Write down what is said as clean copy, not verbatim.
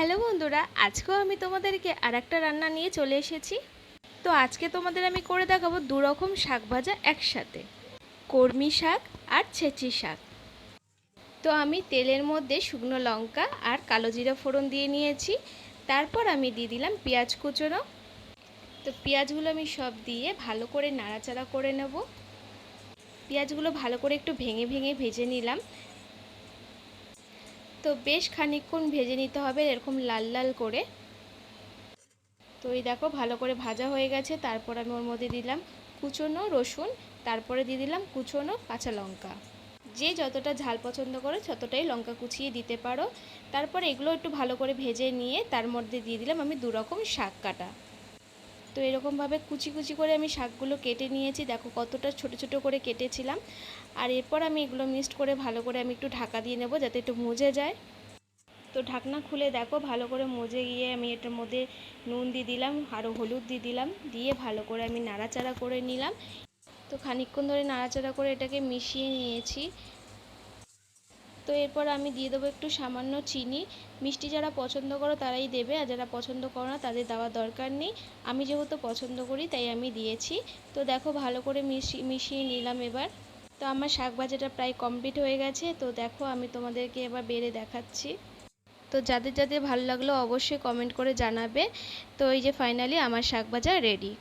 Hello বন্ধুরা, আজকেও আমি তোমাদেরকে আরেকটা রান্না নিয়ে চলে এসেছি। তো আজকে তোমাদের আমি করে দেখাবো দু রকম শাক ভাজা একসাথে, কলমি শাক আর ছেঁচি শাক। তো আমি তেলের মধ্যে শুকনো লঙ্কা আর কালো জিরা ফোড়ন দিয়ে নিয়েছি। তারপর আমি দিয়ে দিলাম পেঁয়াজ কুচোনো। তো পেঁয়াজগুলো আমি সব দিয়ে ভালো করে নাড়াচাড়া করে নেব। পেঁয়াজগুলো ভালো করে একটু ভেঙে ভেঙে ভেজে নিলাম। তো বেশ খানিকক্ষণ ভেজে নিতে হবে এরকম লাল লাল করে। তো এই দেখো ভালো করে ভাজা হয়ে গেছে। তারপর আমি ওর মধ্যে দিলাম কুচনো রসুন, তারপরে দিয়ে দিলাম কুচনো কাঁচা লঙ্কা। যে যতটা ঝাল পছন্দ করে ততটাই লঙ্কা কুচিয়ে দিতে পারো। তারপর এগুলো একটু ভালো করে ভেজে নিয়ে তার মধ্যে দিয়ে দিলাম আমি দু রকম শাক কাটা। তো এরকমভাবে কুচি কুচি করে আমি শাকগুলো কেটে নিয়েছি, দেখো কতটা ছোট ছোট করে কেটেছিলাম। আর এরপর আমি এগুলো মিক্সড করে ভালো করে আমি একটু ঢাকা দিয়ে নেব যাতে একটু মজে যায়। তো ঢাকনা খুলে দেখো ভালো করে মজে গিয়ে আমি এটার মধ্যে নুন দিয়ে দিলাম, আরও হলুদ দিয়ে দিলাম, দিয়ে ভালো করে আমি নাড়াচাড়া করে নিলাম। তো খানিকক্ষণ ধরে নাড়াচাড়া করে এটাকে মিশিয়ে নিয়েছি। তো এরপর আমি দিয়ে দেবো একটু সামান্য চিনি। মিষ্টি যারা পছন্দ করো তারাই দেবে, আর যারা পছন্দ করো না তাদের দেওয়ার দরকার নেই। আমি যেহেতু পছন্দ করি তাই আমি দিয়েছি। তো দেখো ভালো করে মিশিয়ে নিলাম এবার। তো আমার শাক ভাজাটা প্রায় কমপ্লিট হয়ে গেছে। তো দেখো আমি তোমাদেরকে এবার বেড়ে দেখাচ্ছি। তো যাদের যাদের ভালো লাগলো অবশ্যই কমেন্ট করে জানাবে। তো এই যে ফাইনালি আমার শাক ভাজা রেডি।